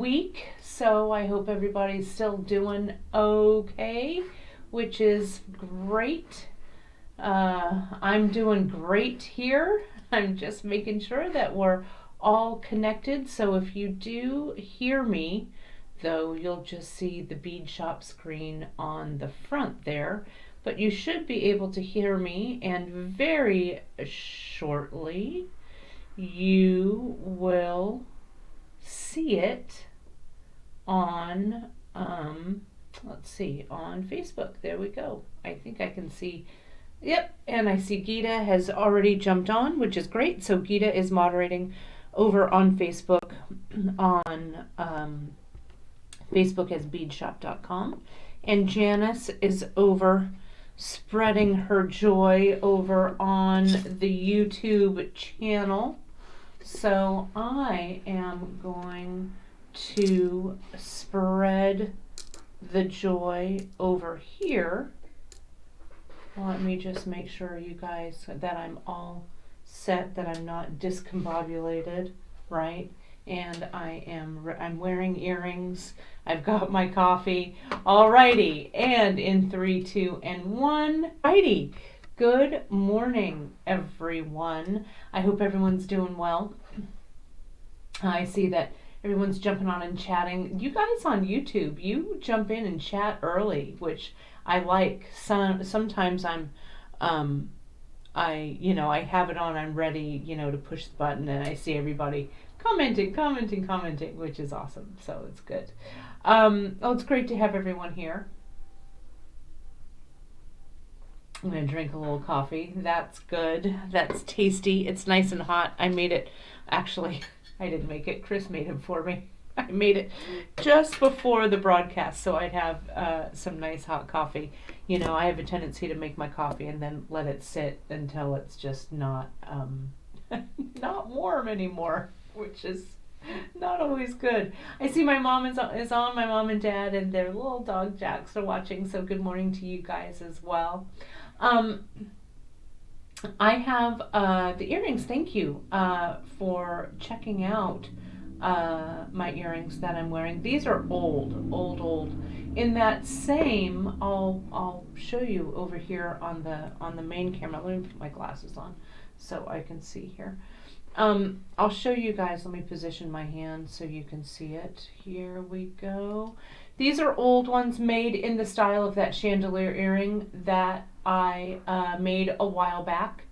week, so I hope everybody's still doing okay, which is great. I'm doing great here. I'm just making sure that we're all connected. So if you do hear me, though, you'll just see the bead shop screen on the front there. But you should be able to hear me, and very shortly you will see it on, let's see, on Facebook. There we go. I think I can see. Yep, and I see Geeta has already jumped on, which is great. So Geeta is moderating over on Facebook, on Facebook as beadshop.com. And Janice is over spreading her joy over on the YouTube channel. So I am going to spread the joy over here. Let me just make sure, you guys, that I'm all set, that I'm not discombobulated, right? And I'm wearing earrings. I've got my coffee. Alrighty, and in 3, 2, and 1. Righty. Good morning, everyone. I hope everyone's doing well. I see that everyone's jumping on and chatting. You guys on YouTube, you jump in and chat early, which I like. Sometimes I have it on, I'm ready, to push the button, and I see everybody commenting, which is awesome. So it's good. It's great to have everyone here. I'm going to drink a little coffee. That's good. That's tasty. It's nice and hot. I made it. Actually, I didn't make it. Chris made it for me. I made it just before the broadcast, so I'd have some nice hot coffee. I have a tendency to make my coffee and then let it sit until it's just not not warm anymore, which is not always good. I see my mom is on, my mom and dad, and their little dog Jax are watching, so good morning to you guys as well. I have the earrings. Thank you for checking out my earrings that I'm wearing. These are old. In that same, I'll show you over here on the main camera. Let me put my glasses on so I can see here. I'll show you guys. Let me position my hand so you can see it. Here we go. These are old ones made in the style of that chandelier earring that I made a while back,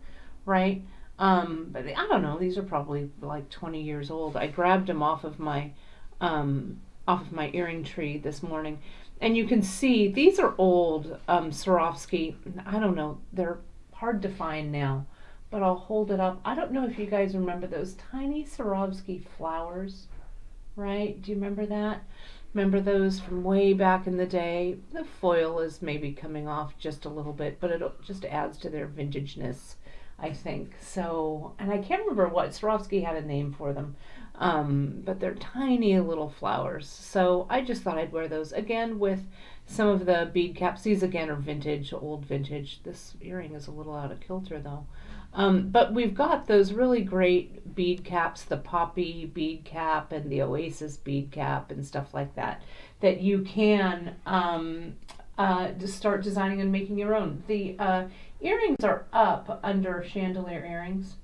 right? But I don't know. These are probably like 20 years old. I grabbed them off of my earring tree this morning, and you can see these are old Swarovski. I don't know. They're hard to find now, but I'll hold it up. I don't know if you guys remember those tiny Swarovski flowers, right? Do you remember that? Remember those from way back in the day? The foil is maybe coming off just a little bit, but it just adds to their vintageness, I think. So, and I can't remember what Swarovski had a name for them, but they're tiny little flowers. So I just thought I'd wear those again with some of the bead caps. These again are vintage, old vintage. This earring is a little out of kilter though. But we've got those really great bead caps, the Poppy bead cap and the Oasis bead cap and stuff like that, that you can just start designing and making your own. The earrings are up under chandelier earrings,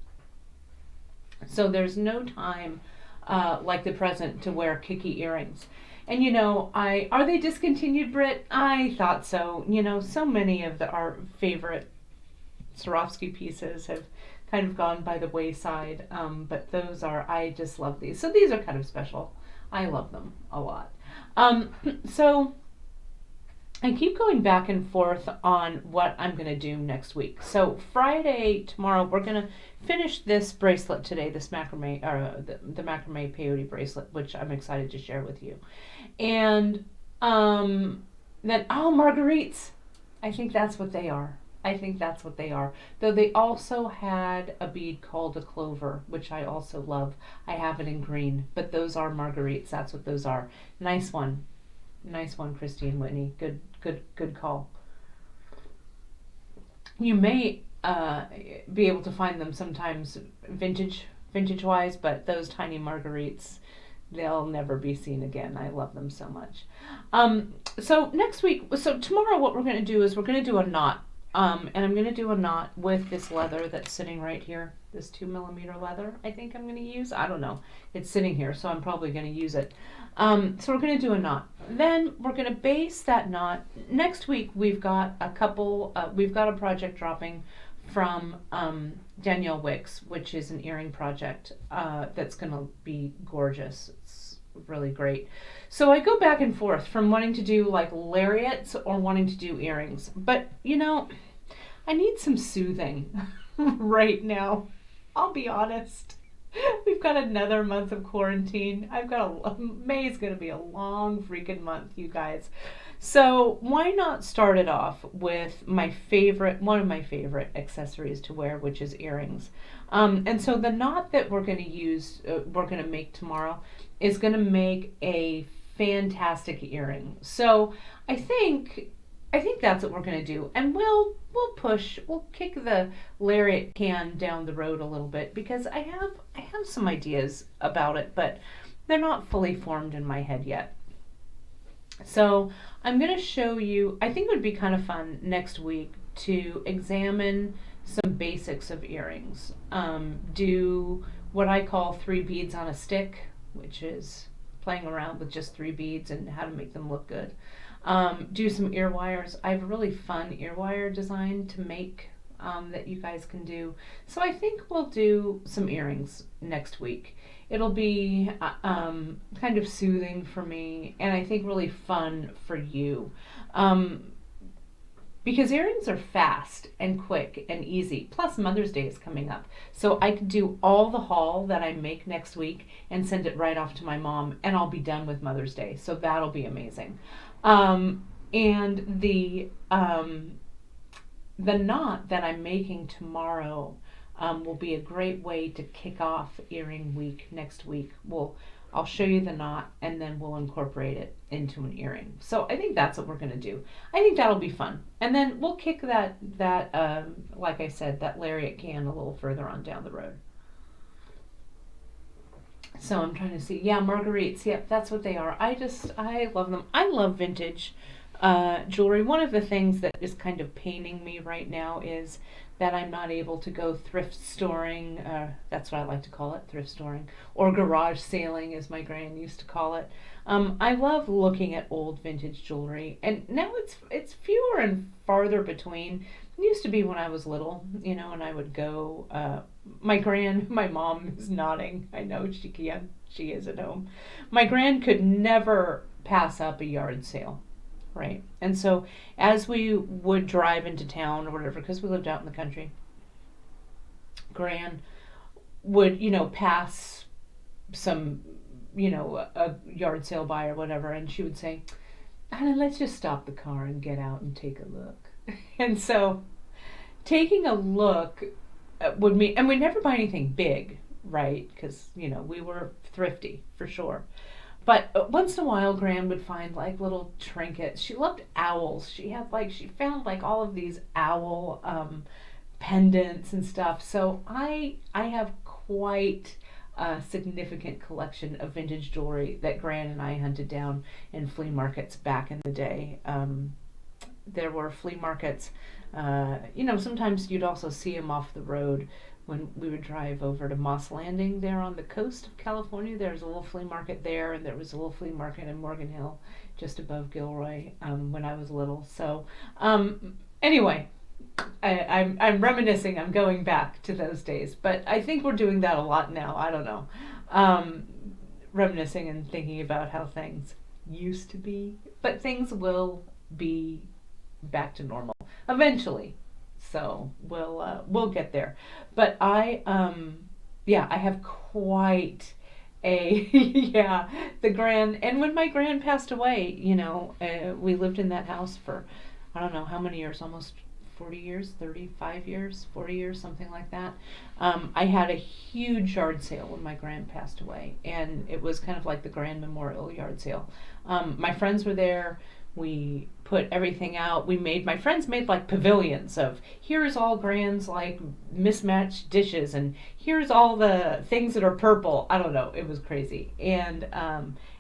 so there's no time like the present to wear kicky earrings. And are they discontinued, Britt? I thought so. So many of our favorite Swarovski pieces have kind of gone by the wayside, but I just love these. So these are kind of special. I love them a lot. So I keep going back and forth on what I'm going to do next week. So Friday, tomorrow, we're going to finish this bracelet today, this macrame, or the macrame peyote bracelet, which I'm excited to share with you. And then, marguerites. I think that's what they are. Though they also had a bead called a clover, which I also love. I have it in green, but those are marguerites. That's what those are. Nice one, Christine Whitney. Good call. You may be able to find them sometimes vintage wise, but those tiny marguerites, they'll never be seen again. I love them so much. So next week, so tomorrow what we're going to do is we're going to do a knot. And I'm going to do a knot with this leather that's sitting right here. This 2mm leather I think I'm going to use. I don't know. It's sitting here, so I'm probably going to use it. So we're going to do a knot. Then we're going to base that knot. Next week we've got we've got a project dropping from Danielle Wicks, which is an earring project that's going to be gorgeous. It's really great. So I go back and forth from wanting to do like lariats or wanting to do earrings. But, you know, I need some soothing right now. I'll be honest. We've got another month of quarantine. May's going to be a long freaking month, you guys. So why not start it off with one of my favorite accessories to wear, which is earrings. And so the knot that we're going to make tomorrow is going to make a fantastic earring. So I think that's what we're going to do. And we'll kick the lariat can down the road a little bit because I have some ideas about it, but they're not fully formed in my head yet. So I'm going to show you, I think it would be kind of fun next week to examine some basics of earrings. Do what I call 3 beads on a stick, which is playing around with just 3 beads and how to make them look good. Do some ear wires. I have a really fun ear wire design to make that you guys can do. So I think we'll do some earrings next week. It'll be kind of soothing for me and I think really fun for you. Because earrings are fast and quick and easy. Plus Mother's Day is coming up. So I could do all the haul that I make next week and send it right off to my mom and I'll be done with Mother's Day. So that'll be amazing. And the knot that I'm making tomorrow will be a great way to kick off earring week next week. I'll show you the knot and then we'll incorporate it into an earring. So I think that's what we're going to do. I think that'll be fun. And then we'll kick that like I said, that lariat can a little further on down the road. So I'm trying to see. Yeah, marguerites. Yep, that's what they are. I love them. I love vintage jewelry. One of the things that is kind of paining me right now is that I'm not able to go thrift storing. That's what I like to call it, thrift storing, or garage sailing, as my gran used to call it. I love looking at old vintage jewelry, and now it's fewer and farther between. It used to be when I was little, you know, and I would go. My mom is nodding. I know she can. She is at home. My gran could never pass up a yard sale. Right. And so as we would drive into town or whatever, because we lived out in the country, Gran would, pass some, a yard sale by or whatever, and she would say, Anna, let's just stop the car and get out and take a look. And so taking a look would mean, and we never buy anything big, right? Because, we were thrifty for sure. But once in a while, Gran would find like little trinkets. She loved owls. She found like all of these owl pendants and stuff. So I have quite a significant collection of vintage jewelry that Gran and I hunted down in flea markets back in the day. There were flea markets. Sometimes you'd also see them off the road. When we would drive over to Moss Landing there on the coast of California, there was a little flea market there, and there was a little flea market in Morgan Hill just above Gilroy when I was little. So anyway, I'm reminiscing. I'm going back to those days. But I think we're doing that a lot now. I don't know. Reminiscing and thinking about how things used to be. But things will be back to normal eventually. So we'll get there. But I have quite a the Gran, and when my Gran passed away, we lived in that house for I don't know how many years, almost 40 years, 35 years, 40 years, something like that. I had a huge yard sale when my Gran passed away, and it was kind of like the Gran Memorial yard sale. My friends were there. we put everything out. My friends made like pavilions of, here's all Gran's like mismatched dishes, and here's all the things that are purple. I don't know. It was crazy. And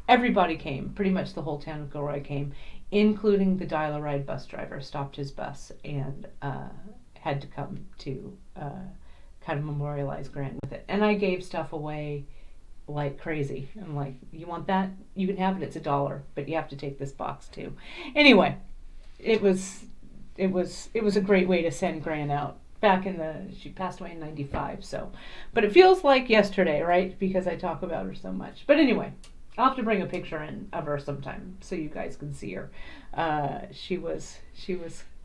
everybody came. Pretty much the whole town of Gilroy came, including the Dial-A-Ride bus driver. Stopped his bus and had to come to kind of memorialize Grant with it. And I gave stuff away like crazy. I'm like, you want that? You can have it. It's $1, but you have to take this box too. Anyway, it was a great way to send Gran out. She passed away in 95, so, but it feels like yesterday, right? Because I talk about her so much. But anyway, I'll have to bring a picture in of her sometime so you guys can see her. She was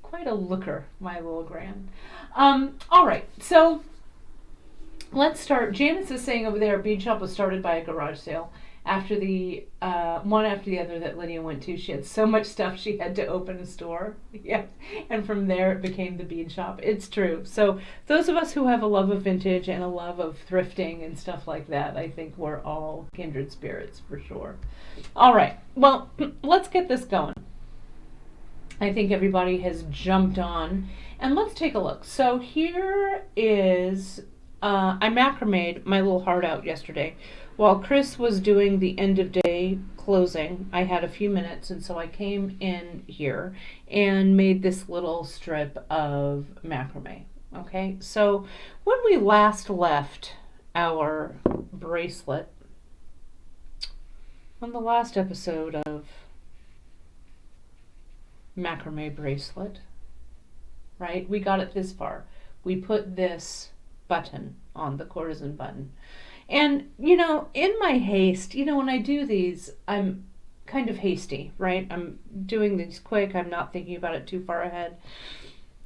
quite a looker, my little Gran. All right, so let's start. Janice is saying over there, Bead Shop was started by a garage sale. After the one after the other that Lydia went to, she had so much stuff she had to open a store. Yeah, and from there it became the Bead Shop. It's true. So those of us who have a love of vintage and a love of thrifting and stuff like that, I think we're all kindred spirits for sure. All right, well, let's get this going. I think everybody has jumped on, and let's take a look. So here is, I macrameed my little heart out yesterday. While Chris was doing the end of day closing, I had a few minutes, and so I came in here and made this little strip of macrame. Okay, so when we last left our bracelet, on the last episode of macrame bracelet, right, we got it this far. We put this button on, the courtesan button. And, in my haste, when I do these, I'm kind of hasty, right? I'm doing these quick. I'm not thinking about it too far ahead.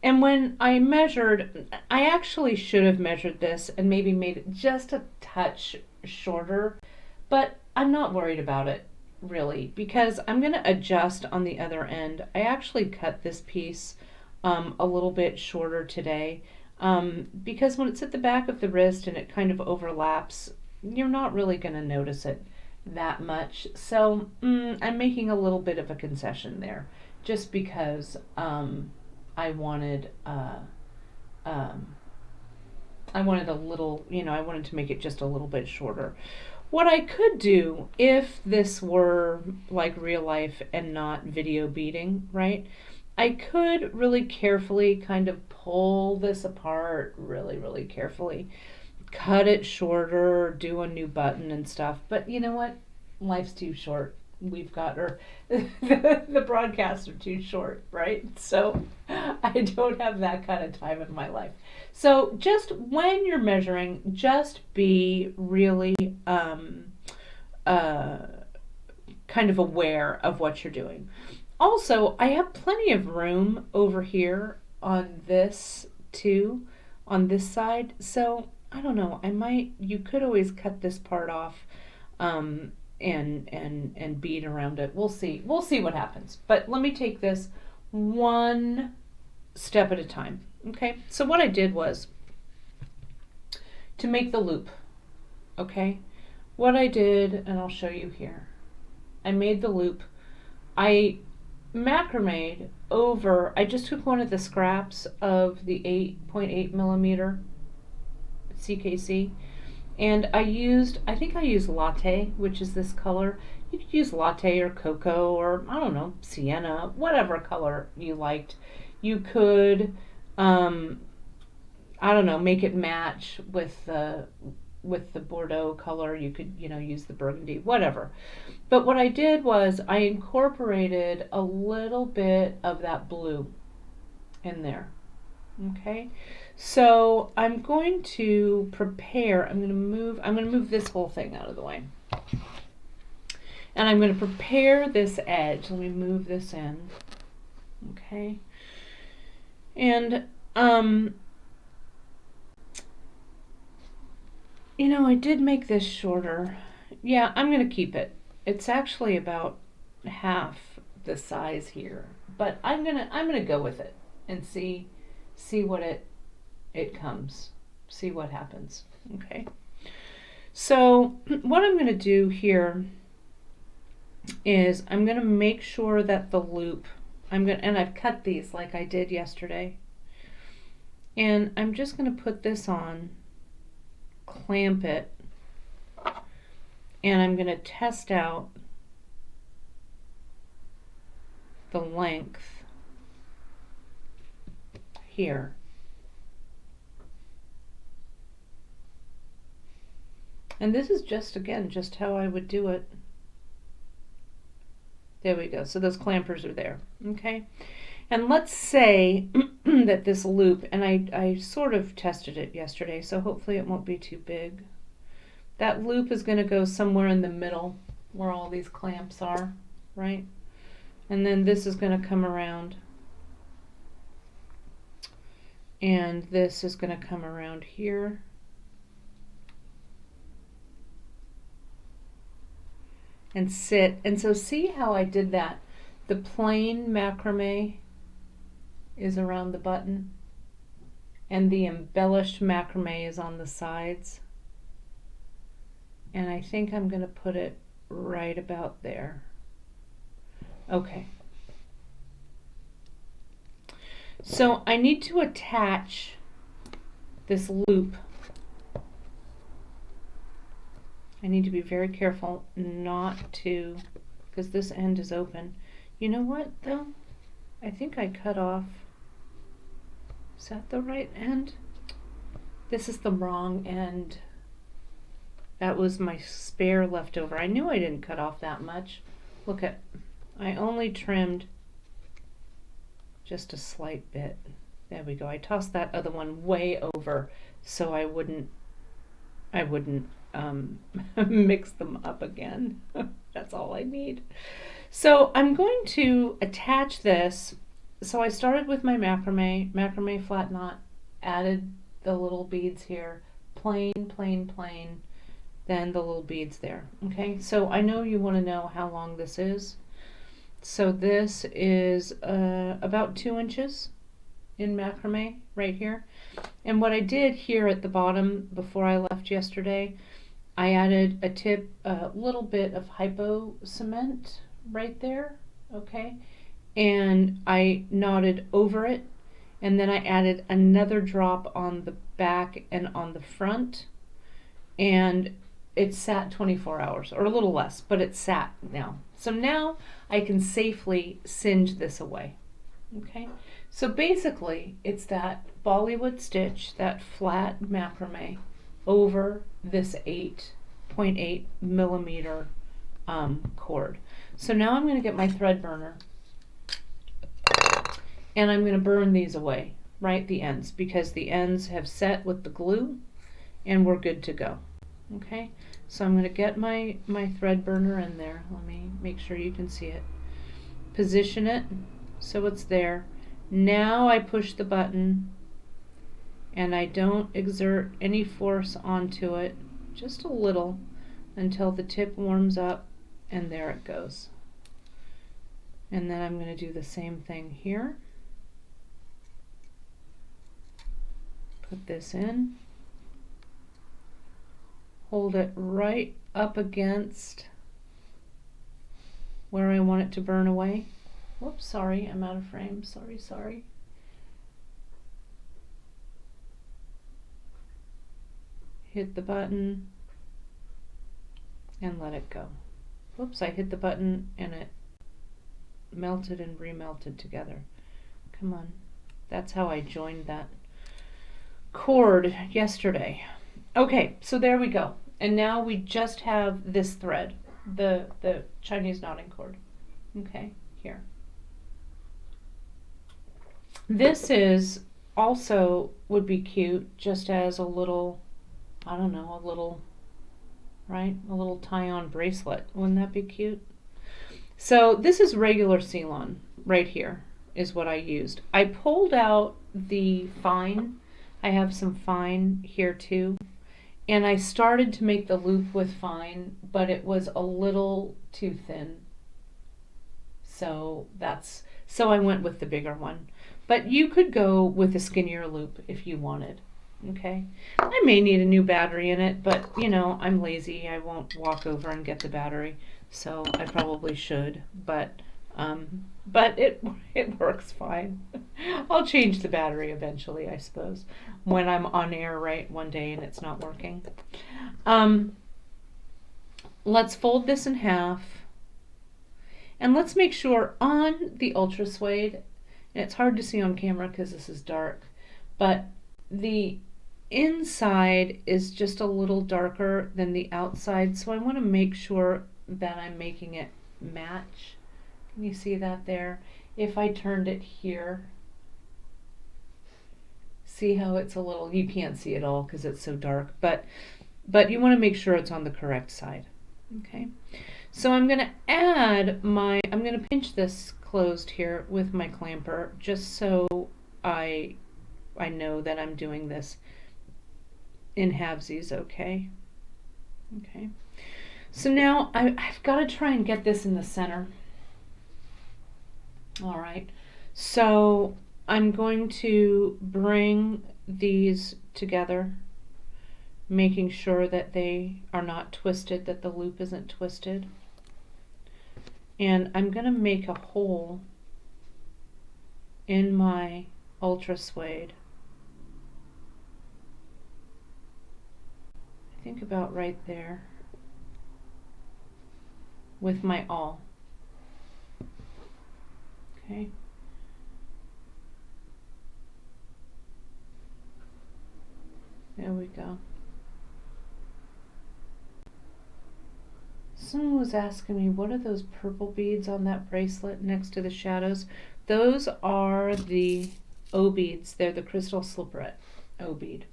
And when I measured, I actually should have measured this and maybe made it just a touch shorter, but I'm not worried about it, really, because I'm going to adjust on the other end. I actually cut this piece a little bit shorter today. Because when it's at the back of the wrist and it kind of overlaps, you're not really going to notice it that much. So I'm making a little bit of a concession there, just because I wanted a little, I wanted to make it just a little bit shorter. What I could do if this were like real life and not video beading, right? I could really carefully kind of pull this apart really, really carefully, cut it shorter, do a new button and stuff. But you know what? Life's too short. We've got the broadcasts are too short, right? So I don't have that kind of time in my life. So just when you're measuring, just be really kind of aware of what you're doing. Also, I have plenty of room over here on this too, on this side. So I don't know. You could always cut this part off, and bead around it. We'll see. We'll see what happens. But let me take this one step at a time. Okay. So what I did was to make the loop. Okay. What I did, and I'll show you here. I made the loop. I macrameed over, I just took one of the scraps of the 8.8 millimeter CKC, and I think I used latte, which is this color. You could use latte or cocoa or, I don't know, sienna, whatever color you liked. You could, I don't know, make it match with the Bordeaux color. You could, use the burgundy, whatever. But what I did was I incorporated a little bit of that blue in there. Okay. So I'm going to prepare, I'm going to move this whole thing out of the way. And I'm going to prepare this edge. Let me move this in. Okay. And, I did make this shorter. Yeah, I'm going to keep it. It's actually about half the size here, but I'm going to go with it and see what it comes. See what happens. Okay. So, what I'm going to do here is I'm going to make sure that the loop, and I've cut these like I did yesterday. And I'm just going to put this on, clamp it, and I'm going to test out the length here. And this is just, again, just how I would do it. There we go. So those clampers are there. Okay. And let's say that this loop, and I sort of tested it yesterday, so hopefully it won't be too big. That loop is going to go somewhere in the middle where all these clamps are, right? And then this is going to come around. And this is going to come around here. And sit. And so see how I did that? The plain macrame is around the button, and the embellished macrame is on the sides. And I think I'm going to put it right about there. Okay. So I need to attach this loop. I need to be very careful not to, because this end is open. You know what though? I think I cut off. Is that the right end? This is the wrong end. That was my spare leftover. I knew I didn't cut off that much. Look at, I only trimmed just a slight bit. There we go. I tossed that other one way over so I wouldn't mix them up again. That's all I need. So I'm going to attach this. So I started with my macrame flat knot, added the little beads here, plain, then the little beads there. Okay, so I know you want to know how long this is. So this is about 2 inches in macrame right here. And what I did here at the bottom before I left yesterday, I added a little bit of hypo cement right there, okay? And I knotted over it, and then I added another drop on the back and on the front, and it sat 24 hours, or a little less, but it sat now. So now I can safely singe this away, okay? So basically, it's that Bollywood stitch, that flat macrame, over this 8.8 millimeter cord. So now I'm going to get my thread burner, and I'm going to burn these away, right, the ends, because the ends have set with the glue, and we're good to go. Okay, so I'm going to get my thread burner in there. Let me make sure you can see it. Position it so it's there. Now I push the button, and I don't exert any force onto it, just a little, until the tip warms up, and there it goes. And then I'm going to do the same thing here. Put this in. Hold it right up against where I want it to burn away. Whoops, sorry, I'm out of frame. Sorry. Hit the button and let it go. Whoops, I hit the button and it melted and remelted together. Come on. That's how I joined that cord yesterday. Okay, so there we go. And now we just have this thread, the Chinese knotting cord. Okay, here. This is also would be cute just as a little, I don't know, a little tie-on bracelet. Wouldn't that be cute? So this is regular Ceylon right here is what I used. I pulled out the fine. I have some fine here too. And I started to make the loop with fine, but it was a little too thin. So I went with the bigger one. But you could go with a skinnier loop if you wanted. Okay. I may need a new battery in it, but you know, I'm lazy. I won't walk over and get the battery. So I probably should, but it works fine. I'll change the battery eventually, I suppose, when I'm on air, right, one day and it's not working. Let's fold this in half, and let's make sure on the ultra suede, and it's hard to see on camera because this is dark, but the inside is just a little darker than the outside, so I want to make sure that I'm making it match. Can you see that there? If I turned it here, see how it's a little, you can't see it all because it's so dark, but you want to make sure it's on the correct side. Okay, so I'm going to I'm going to pinch this closed here with my clamper just so I know that I'm doing this in halvesies, okay? Okay. So now I've got to try and get this in the center. All right. So I'm going to bring these together, making sure that they are not twisted, that the loop isn't twisted. And I'm going to make a hole in my ultra suede. I think about right there with my awl. Okay. There we go. Someone was asking me, what are those purple beads on that bracelet next to the shadows? Those are the O beads. They're the crystal slipperette O bead.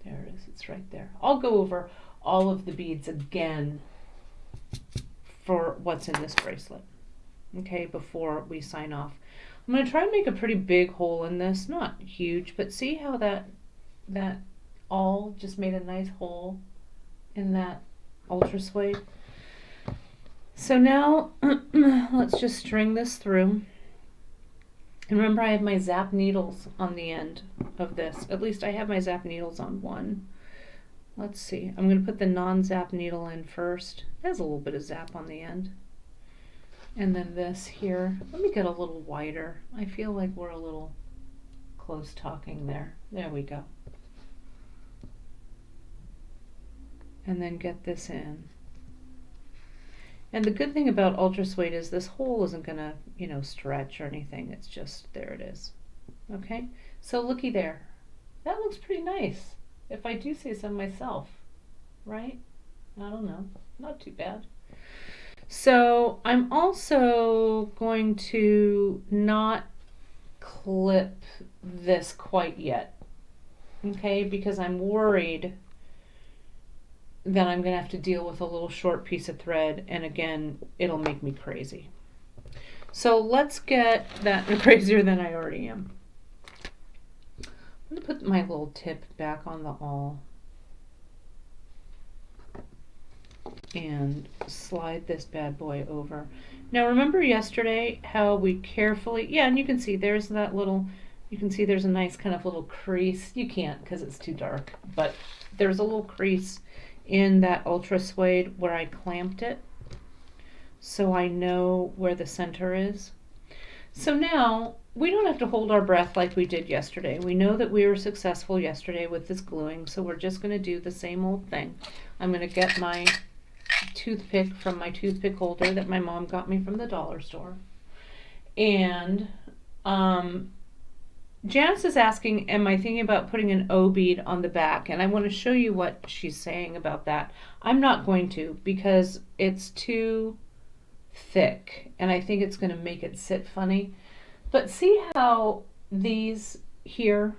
There it is. It's right there. I'll go over all of the beads again for what's in this bracelet, okay, before we sign off. I'm going to try and make a pretty big hole in this. Not huge, but see how that awl just made a nice hole in that ultra suede. So now let's just string this through. And remember, I have my zap needles on the end of this. At least I have my zap needles on one. Let's see. I'm going to put the non-zap needle in first. It has a little bit of zap on the end. And then this here. Let me get a little wider. I feel like we're a little close talking there. There we go. And then get this in. And the good thing about ultra suede is this hole isn't going to, stretch or anything. It's just, there it is. Okay, so looky there. That looks pretty nice, if I do say so myself, right? I don't know, not too bad. So I'm also going to not clip this quite yet, okay, because I'm worried that I'm going to have to deal with a little short piece of thread, and again, it'll make me crazy. So let's get that crazier than I already am. I'm going to put my little tip back on the awl and slide this bad boy over. Now remember yesterday how we carefully, and you can see there's that little, there's a nice kind of little crease. You can't because it's too dark, but there's a little crease in that ultra suede where I clamped it, so I know where the center is. So now we don't have to hold our breath like we did yesterday. We know that we were successful yesterday with this gluing, so we're just going to do the same old thing. I'm going to get my toothpick from my toothpick holder that my mom got me from the dollar store, and Janice is asking, am I thinking about putting an O bead on the back? And I want to show you what she's saying about that. I'm not going to, because it's too thick and I think it's going to make it sit funny. But see how these here,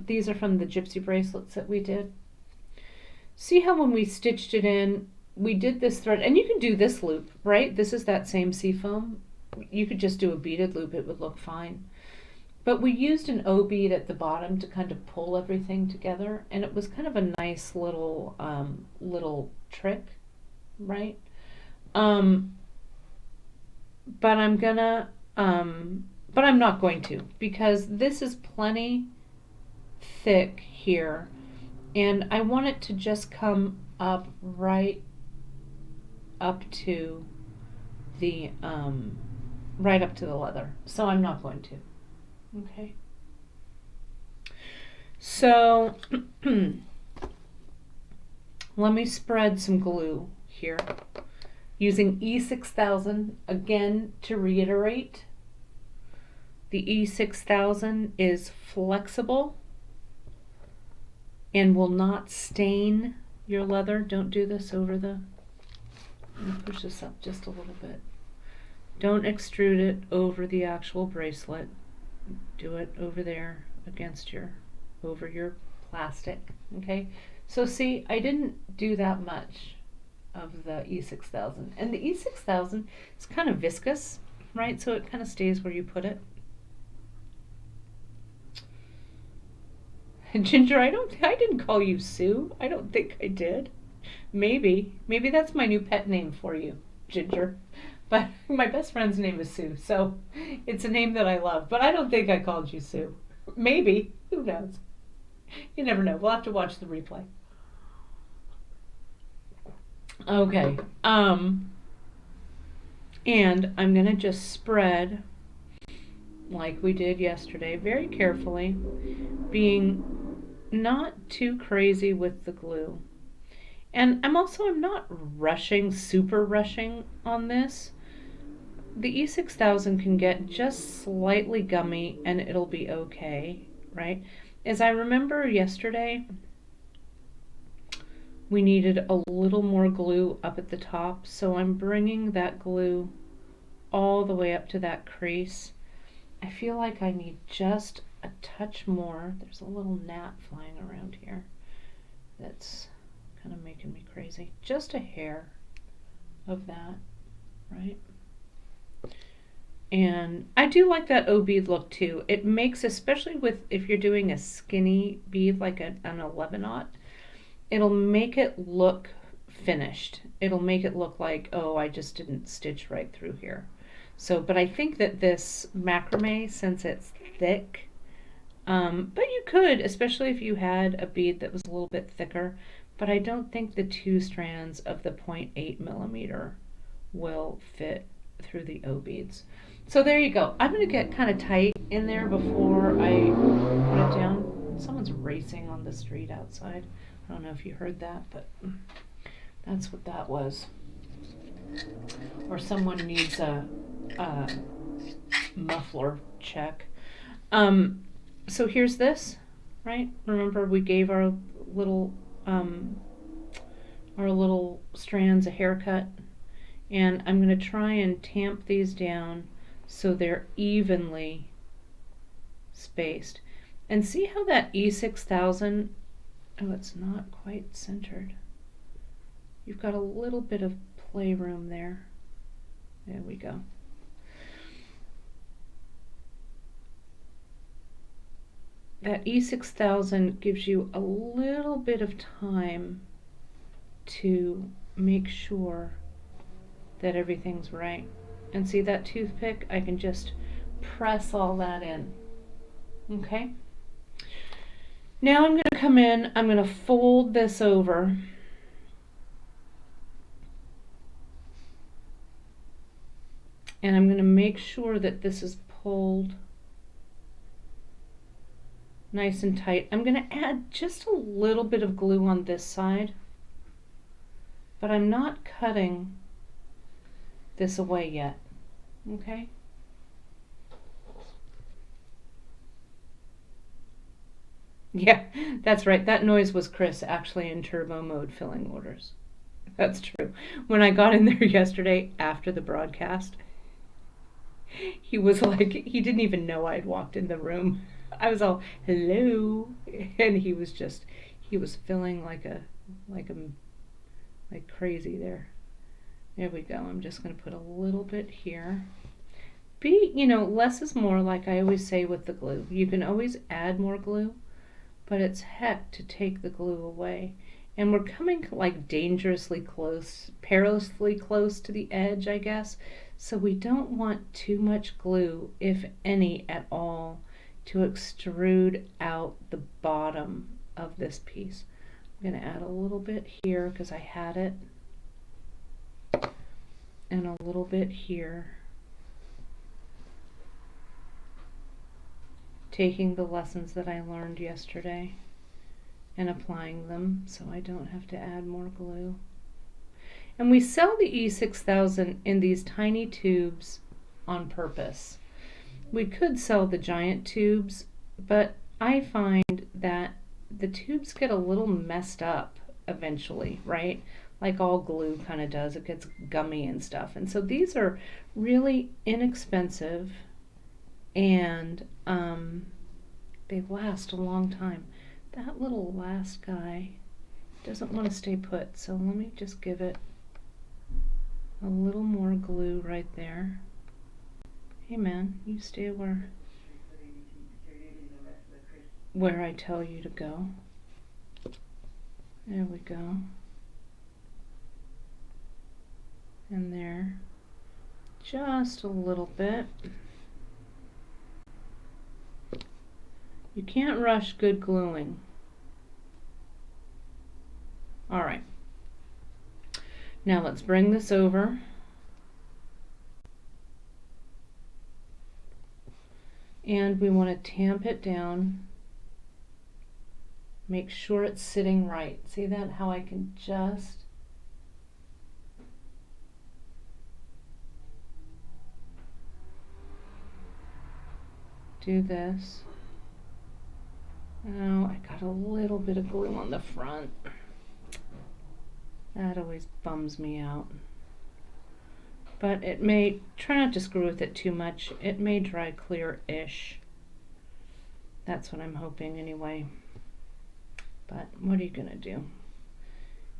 these are from the gypsy bracelets that we did. See how when we stitched it in, we did this thread, and you can do this loop, right? This is that same seafoam. You could just do a beaded loop, it would look fine. But we used an O bead at the bottom to kind of pull everything together, and it was kind of a nice little little trick, right? But I'm not going to, because this is plenty thick here, and I want it to just come up right up to the right up to the leather, so I'm not going to. Okay. So let me spread some glue here using E6000 again. To reiterate, the E6000 is flexible and will not stain your leather. Don't do this over the, let me push this up just a little bit. Don't extrude it over the actual bracelet. Do it over there against over your plastic. Okay, so see, I didn't do that much of the E6000, and the E6000 is kind of viscous, right? So it kind of stays where you put it. And Ginger, I didn't call you Sue. I don't think I did. Maybe that's my new pet name for you, Ginger. But my best friend's name is Sue, so it's a name that I love. But I don't think I called you Sue. Maybe. Who knows? You never know. We'll have to watch the replay. Okay. And I'm going to just spread like we did yesterday, very carefully, being not too crazy with the glue. And I'm not rushing, super rushing on this. The E6000 can get just slightly gummy and it'll be okay, right? As I remember yesterday, we needed a little more glue up at the top, so I'm bringing that glue all the way up to that crease. I feel like I need just a touch more. There's a little gnat flying around here that's kind of making me crazy. Just a hair of that, right? And I do like that O bead look too. It makes, especially if you're doing a skinny bead like an 11/0, it'll make it look finished. It'll make it look like, oh, I just didn't stitch right through here. So, but I think that this macrame, since it's thick, but you could, especially if you had a bead that was a little bit thicker, but I don't think the 2 strands of the 0.8 millimeter will fit through the O beads. So there you go. I'm going to get kind of tight in there before I put it down. Someone's racing on the street outside. I don't know if you heard that, but that's what that was. Or someone needs a muffler check. So here's this, right? Remember we gave our little strands a haircut, and I'm going to try and tamp these down so they're evenly spaced. And see how that E6000, oh, it's not quite centered. You've got a little bit of playroom there. There we go. That E6000 gives you a little bit of time to make sure that everything's right. And see that toothpick? I can just press all that in. Okay? Now I'm going to come in, I'm going to fold this over. And I'm going to make sure that this is pulled nice and tight. I'm going to add just a little bit of glue on this side, but I'm not cutting this away yet. Okay? Yeah, that's right. That noise was Chris actually in turbo mode filling orders. That's true. When I got in there yesterday after the broadcast, he was like, he didn't even know I had walked in the room. I was all, hello. And he was filling like crazy there. There we go. I'm just going to put a little bit here. Less is more, like I always say with the glue. You can always add more glue, but it's heck to take the glue away. And we're coming like dangerously close, perilously close to the edge, I guess. So we don't want too much glue, if any at all, to extrude out the bottom of this piece. I'm going to add a little bit here because I had it. and a little bit here, taking the lessons that I learned yesterday and applying them so I don't have to add more glue. And we sell the E6000 in these tiny tubes on purpose. We could sell the giant tubes, but I find that the tubes get a little messed up eventually, right? Like all glue kind of does. It gets gummy and stuff. And so these are really inexpensive, and they last a long time. That little last guy doesn't want to stay put, so let me just give it a little more glue right there. Hey man, you stay where I tell you to go. There we go. And there, just a little bit. You can't rush good gluing. All right. Now let's bring this over. And we want to tamp it down. Make sure it's sitting right. See that? How I can just do this. Oh, I got a little bit of glue on the front. That always bums me out. But it may, try not to screw with it too much. It may dry clear-ish. That's what I'm hoping anyway. But what are you gonna do?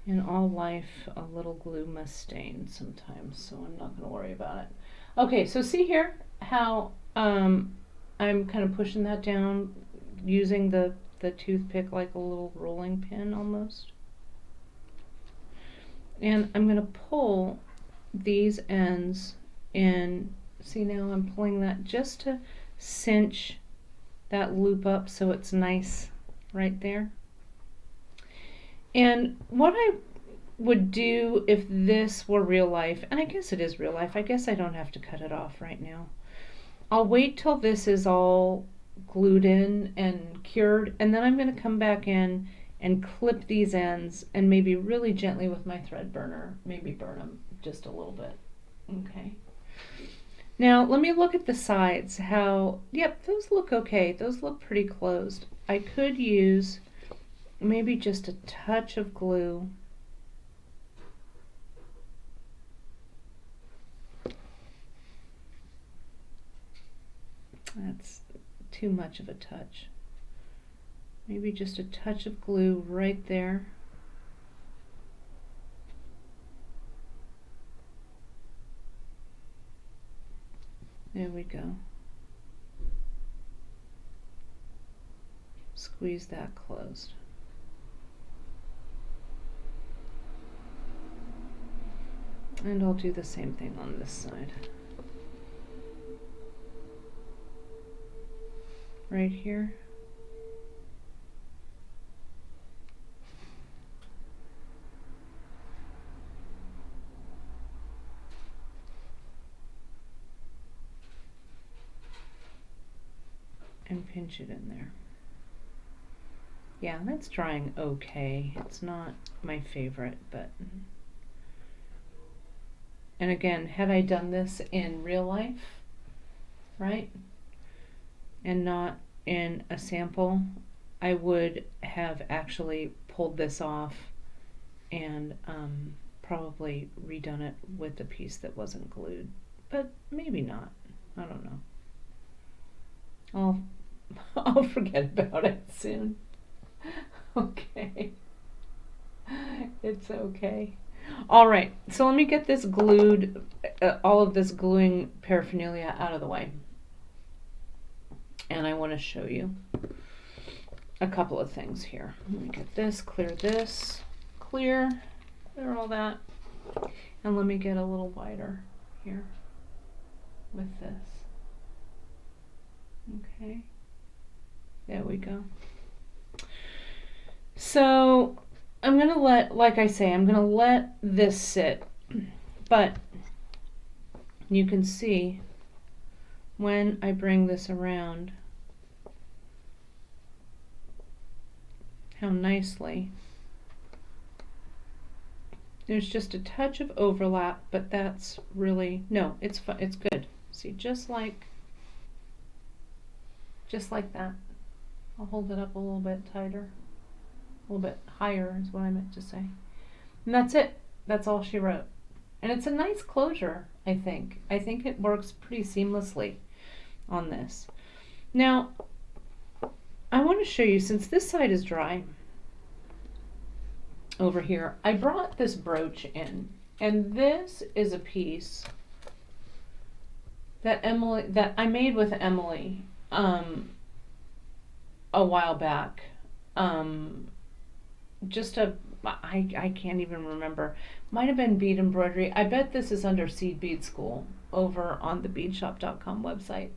In all life, a little glue must stain sometimes, so I'm not gonna worry about it. Okay, so see here how I'm kind of pushing that down using the toothpick like a little rolling pin almost. And I'm gonna pull these ends in. See, now I'm pulling that just to cinch that loop up so it's nice right there. And what I would do if this were real life, and I guess it is real life, I guess I don't have to cut it off right now. I'll wait till this is all glued in and cured, and then I'm going to come back in and clip these ends and maybe really gently with my thread burner, maybe burn them just a little bit. Okay. Now let me look at the sides. How, yep, those look okay. Those look pretty closed. I could use maybe just a touch of glue. That's too much of a touch. Maybe just a touch of glue right there. There we go. Squeeze that closed. And I'll do the same thing on this side. Right here. And pinch it in there. Yeah, that's drying okay. It's not my favorite, but... And again, had I done this in real life, right, and not in a sample, I would have actually pulled this off and probably redone it with a piece that wasn't glued, but maybe not. I don't know. I'll forget about it soon. Okay. It's okay. All right, so let me get this glued, all of this gluing paraphernalia out of the way. And I want to show you a couple of things here. Let me get this, clear all that. And let me get a little wider here with this. Okay, there we go. So I'm going to let, like I say, I'm going to let this sit, but you can see when I bring this around how nicely there's just a touch of overlap, but that's really, no, it's good. See, just like that. I'll hold it up a little bit tighter, a little bit higher is what I meant to say. And that's it. That's all she wrote. And it's a nice closure, I think. I think it works pretty seamlessly on this. Now, I want to show you, since this side is dry, over here, I brought this brooch in. And this is a piece that I made with Emily a while back. I can't even remember. Might have been bead embroidery. I bet this is under Seed Bead School over on the beadshop.com website.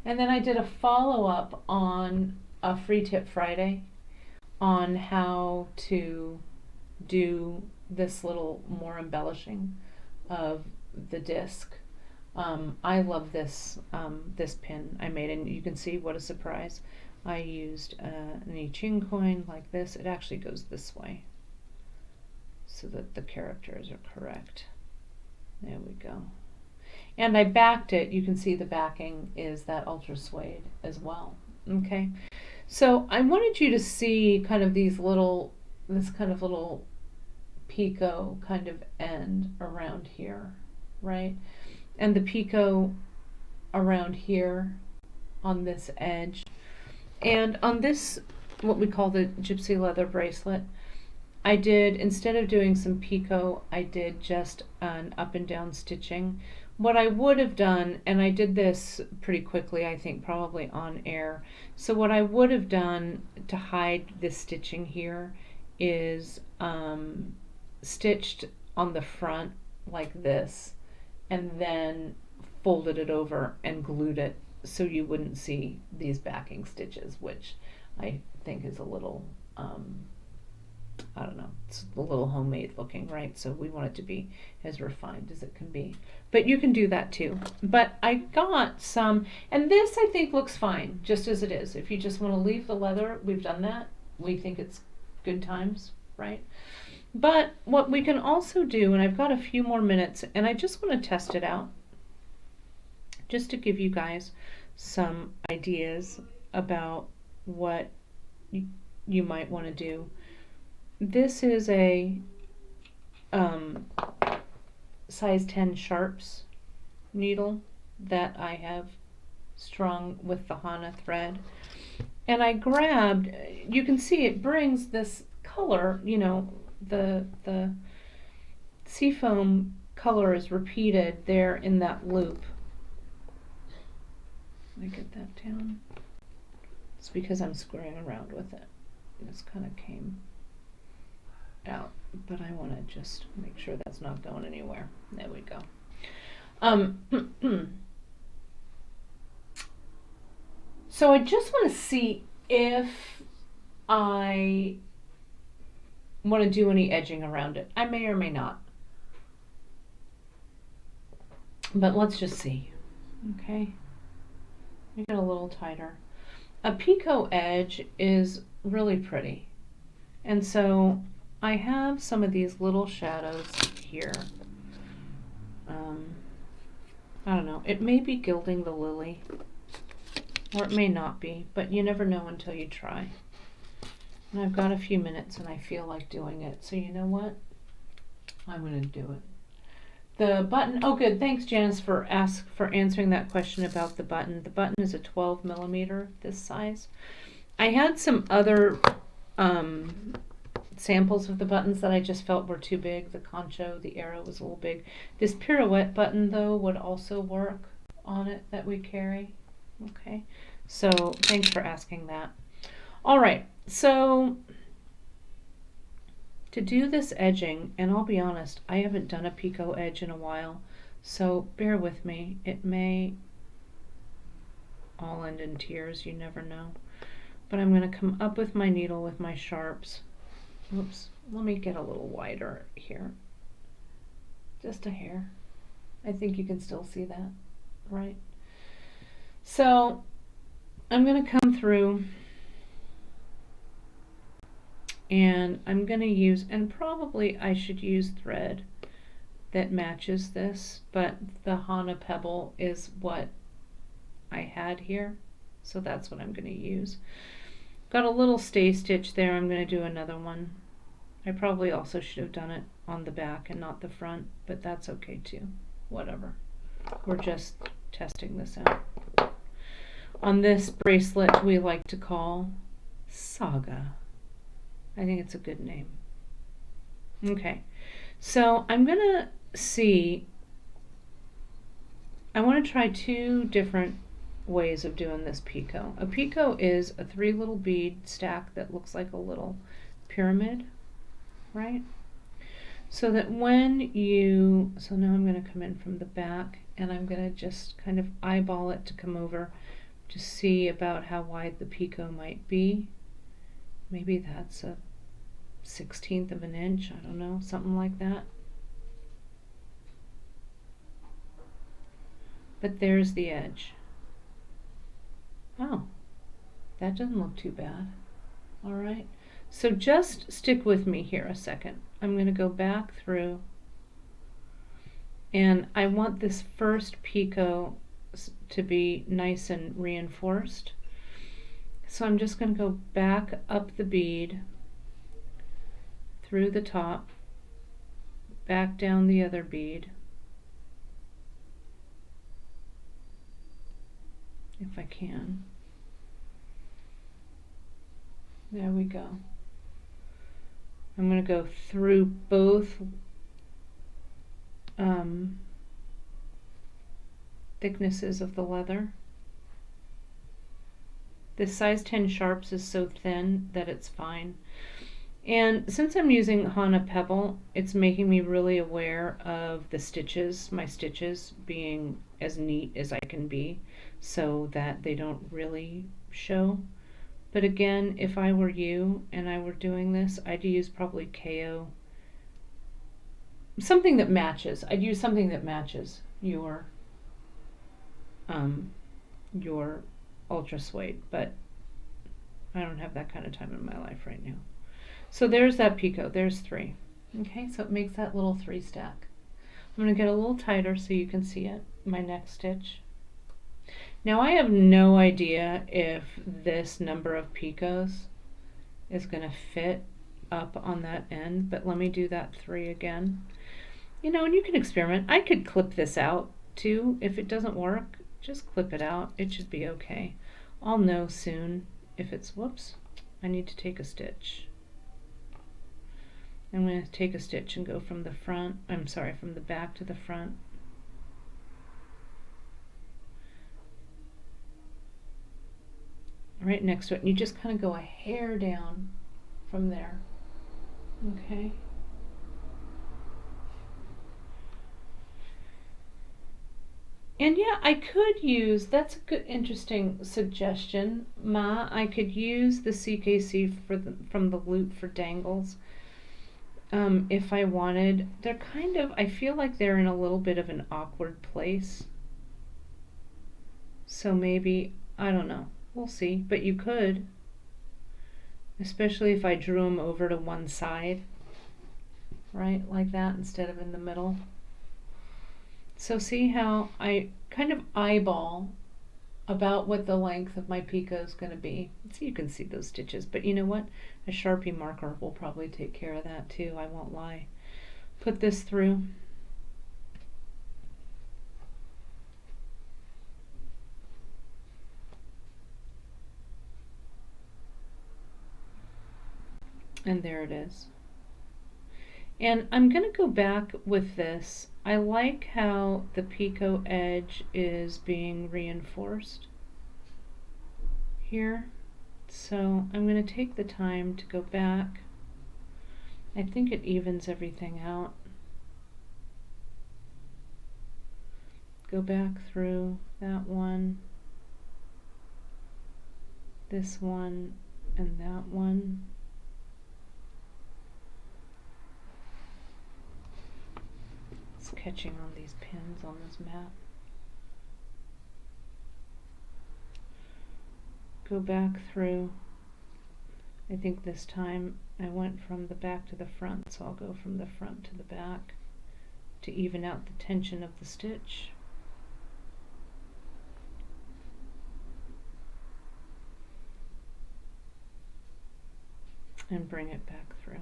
And then I did a follow-up on a Free Tip Friday on how to do this little more embellishing of the disc. I love this pin I made, and you can see what a surprise. I used an I Ching coin like this. It actually goes this way so that the characters are correct. There we go. And I backed it. You can see the backing is that ultra suede as well. Okay. So I wanted you to see kind of this kind of little picot kind of end around here, right? And the picot around here on this edge. And on this, what we call the gypsy leather bracelet, I did, instead of doing some picot, I did just an up and down stitching. What I would have done, and I did this pretty quickly, I think probably on air, so what I would have done to hide this stitching here is stitched on the front like this, and then folded it over and glued it so you wouldn't see these backing stitches, which I think is a little, I don't know, it's a little homemade looking, right? So we want it to be as refined as it can be. But you can do that too. But I got some, and this I think looks fine, just as it is. If you just want to leave the leather, we've done that. We think it's good times, right? But what we can also do, and I've got a few more minutes, and I just want to test it out, just to give you guys some ideas about what you might want to do. This is a size 10 sharps needle that I have strung with the Hana thread. And I grabbed, you can see it brings this color, you know, the seafoam color is repeated there in that loop. Let me get that down. It's because I'm screwing around with it. This kind of came out, but I want to just make sure that's not going anywhere. There we go. So I just want to see if I want to do any edging around it. I may or may not, but let's just see. Okay, make it a little tighter. A picot edge is really pretty, and so I have some of these little shadows here. I don't know, it may be gilding the lily, or it may not be, but you never know until you try. And I've got a few minutes and I feel like doing it, so you know what? I'm going to do it. The button, oh good, thanks Janice for answering that question about the button. The button is a 12 millimeter, this size. I had some other samples of the buttons that I just felt were too big. The concho, the arrow was a little big. This pirouette button though would also work on it that we carry. Okay, so thanks for asking that. All right, so to do this edging, and I'll be honest, I haven't done a picot edge in a while, so bear with me. It may all end in tears, you never know. But I'm going to come up with my needle with my sharps. Oops, let me get a little wider here. Just a hair. I think you can still see that, right? So I'm going to come through and I'm going to use, and probably I should use thread that matches this, but the Hana Pebble is what I had here, so that's what I'm going to use. Got a little stay stitch there. I'm going to do another one. I probably also should have done it on the back and not the front, but that's okay too. Whatever. We're just testing this out. On this bracelet we like to call Saga. I think it's a good name. Okay, so I'm going to see, I want to try two different ways of doing this picot. A picot is a 3 little bead stack that looks like a little pyramid, right? So that when you, so now I'm going to come in from the back and I'm going to just kind of eyeball it to come over to see about how wide the picot might be. Maybe that's a 1/16 of an inch, I don't know, something like that. But there's the edge. Oh, that doesn't look too bad. All right, so just stick with me here a second. I'm going to go back through and I want this first picot to be nice and reinforced. So I'm just going to go back up the bead through the top, back down the other bead, if I can. There we go. I'm going to go through both thicknesses of the leather. This size 10 sharps is so thin that it's fine. And since I'm using Hana Pebble, it's making me really aware of the stitches, my stitches being as neat as I can be so that they don't really show. But again, if I were you and I were doing this, I'd use probably KO. Something that matches. I'd use something that matches your ultra suede, but I don't have that kind of time in my life right now. So there's that picot, there's 3. Okay, so it makes that little 3 stack. I'm going to get a little tighter so you can see it, my next stitch. Now I have no idea if this number of picots is going to fit up on that end, but let me do that 3 again. You know, and you can experiment. I could clip this out too. If it doesn't work, just clip it out. It should be okay. I'll know soon if it's, whoops, I need to take a stitch. I'm going to take a stitch and go from the front, I'm sorry, from the back to the front. Right next to it, and you just kind of go a hair down from there. Okay. And yeah, I could use, that's a good, interesting suggestion, Ma. I could use the CKC from the loop for dangles. If I wanted. They're kind of, I feel like they're in a little bit of an awkward place. So maybe, I don't know. We'll see. But you could. Especially if I drew them over to one side. Right? Like that instead of in the middle. So see how I kind of eyeball about what the length of my picot is going to be. So you can see those stitches, but you know what? A Sharpie marker will probably take care of that too, I won't lie. Put this through. And there it is. And I'm going to go back with this. I like how the picot edge is being reinforced here. So I'm going to take the time to go back. I think it evens everything out. Go back through that one, this one, and that one. It's catching on these pins on this mat. Go back through. I think this time I went from the back to the front, so I'll go from the front to the back to even out the tension of the stitch. And bring it back through.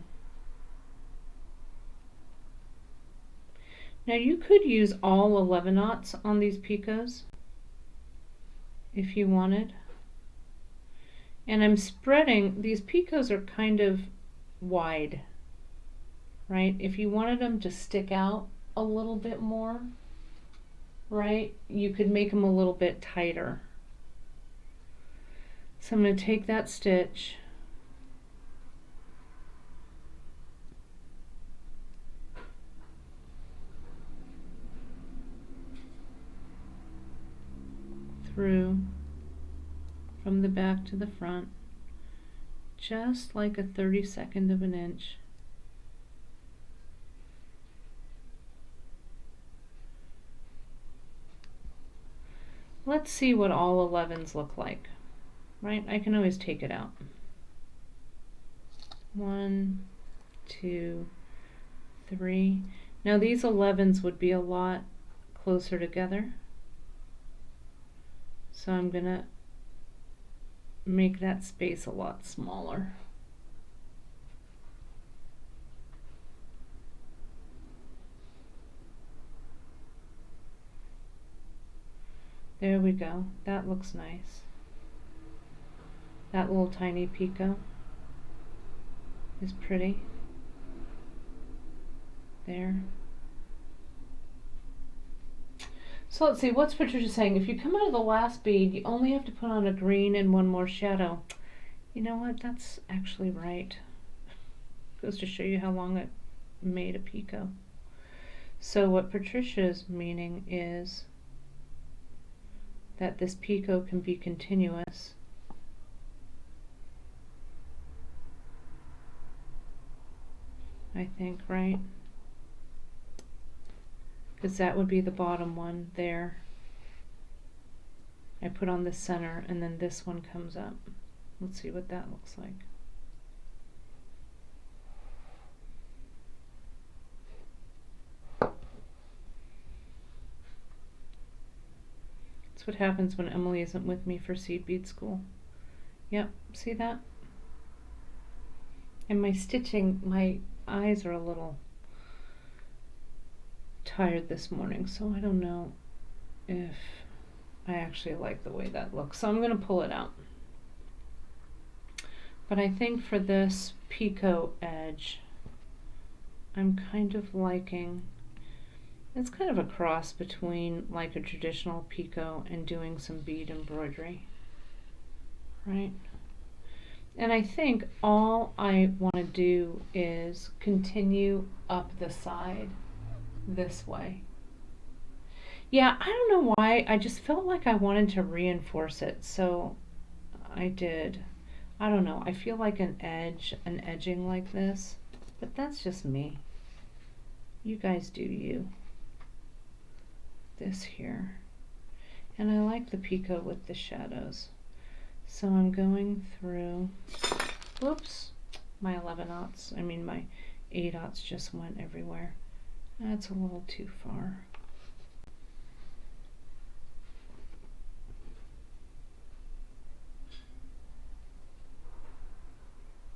Now you could use all 11 knots on these picots if you wanted. And I'm spreading, these picots are kind of wide, right? If you wanted them to stick out a little bit more, right, you could make them a little bit tighter. So I'm going to take that stitch, through from the back to the front, just like a 32nd of an inch. Let's see what all 11s look like, right? I can always take it out. 1, 2, 3. Now these 11s would be a lot closer together. So I'm going to make that space a lot smaller. There we go. That looks nice. That little tiny picot is pretty. There. So let's see, what's Patricia saying? If you come out of the last bead, you only have to put on a green and one more shadow. You know what? That's actually right. Goes to show you how long it made a picot. So what Patricia's meaning is that this picot can be continuous. I think, right? Because that would be the bottom one there. I put on the center and then this one comes up. Let's see what that looks like. That's what happens when Emily isn't with me for seed bead school. Yep, see that? And my stitching, my eyes are a little tired this morning, so I don't know if I actually like the way that looks. So I'm going to pull it out. But I think for this picot edge, I'm kind of liking, it's kind of a cross between like a traditional picot and doing some bead embroidery, right? And I think all I want to do is continue up the side this way. Yeah, I don't know why, I just felt like I wanted to reinforce it, so I did. I don't know, I feel like an edging like this, but that's just me. You guys do you. This here. And I like the picot with the shadows. So I'm going through, whoops, my 11/0, I mean my 8/0 just went everywhere. That's a little too far.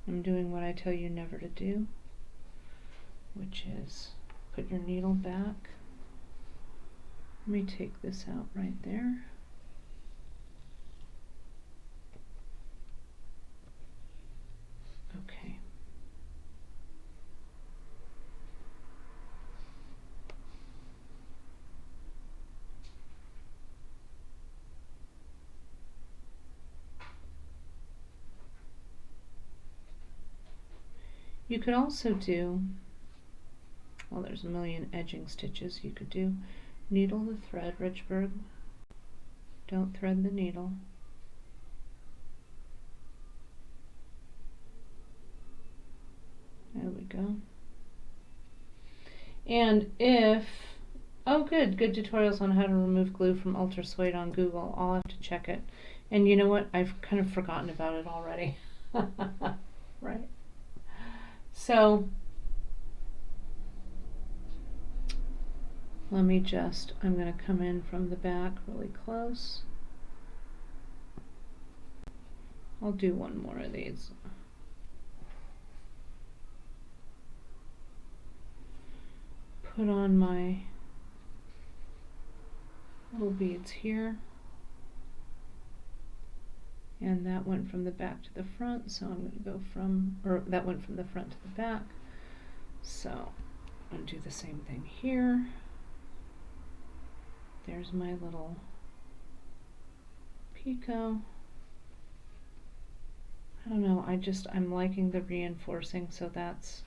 I'm doing what I tell you never to do, which is put your needle back. Let me take this out right there. Okay. You could also do, well, there's a million edging stitches you could do. Needle the thread, Richburg. Don't thread the needle. There we go. And if Oh, good. Good tutorials on how to remove glue from Ultra Suede on Google. I'll have to check it. And you know what? I've kind of forgotten about it already. Right. So let me just, I'm going to come in from the back really close. I'll do one more of these. Put on my little beads here. And that went from the back to the front, so I'm going to go from, or that went from the front to the back. So I'm going to do the same thing here. There's my little picot. I don't know, I'm liking the reinforcing, so that's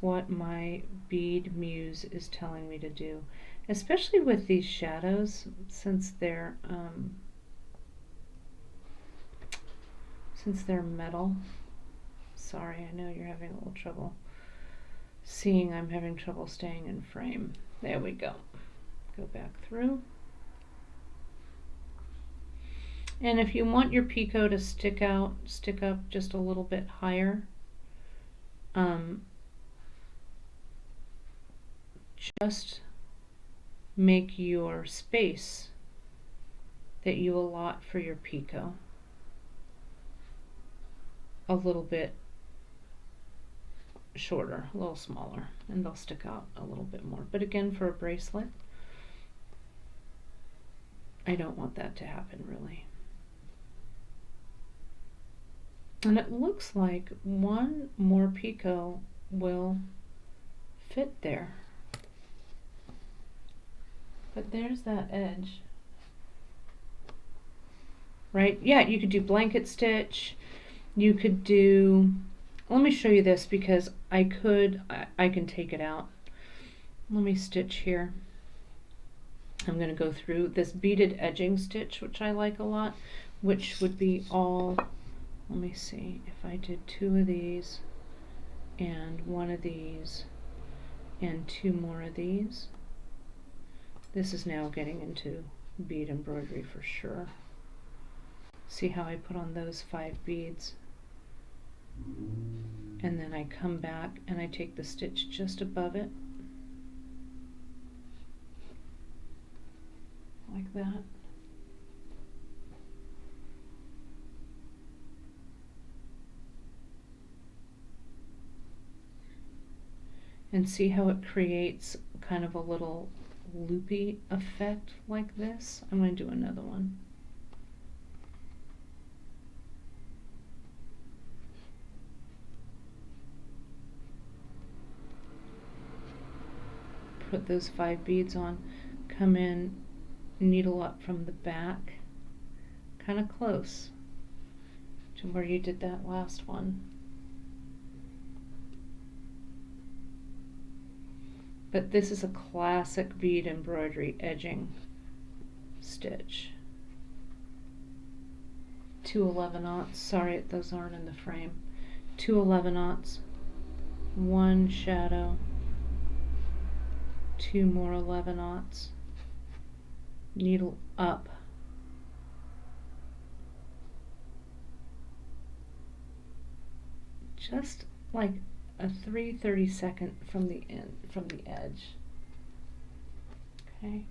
what my bead muse is telling me to do. Especially with these shadows, since they're metal. Sorry, I know you're having a little trouble seeing. I'm having trouble staying in frame. There we go. Go back through. And if you want your picot to stick up just a little bit higher, just make your space that you allot for your picot a little bit shorter, a little smaller, and they'll stick out a little bit more. But again, for a bracelet, I don't want that to happen really. And it looks like one more picot will fit there. But there's that edge. Right? Yeah, you could do blanket stitch. You could do, let me show you this because I can take it out. Let me stitch here. I'm going to go through this beaded edging stitch, which I like a lot, which would be all, let me see, if I did 2 of these and 1 of these and 2 more of these. This is now getting into bead embroidery for sure. See how I put on those 5 beads? And then I come back and I take the stitch just above it, like that. And see how it creates kind of a little loopy effect like this? I'm going to do another one. Put those 5 beads on, come in, needle up from the back, kind of close to where you did that last one. But this is a classic bead embroidery edging stitch. 2 11/0, sorry those aren't in the frame. 2 11/0, 1 shadow, 2 more 11/0, needle up, just like a 3/32 from the end, from the edge. Okay.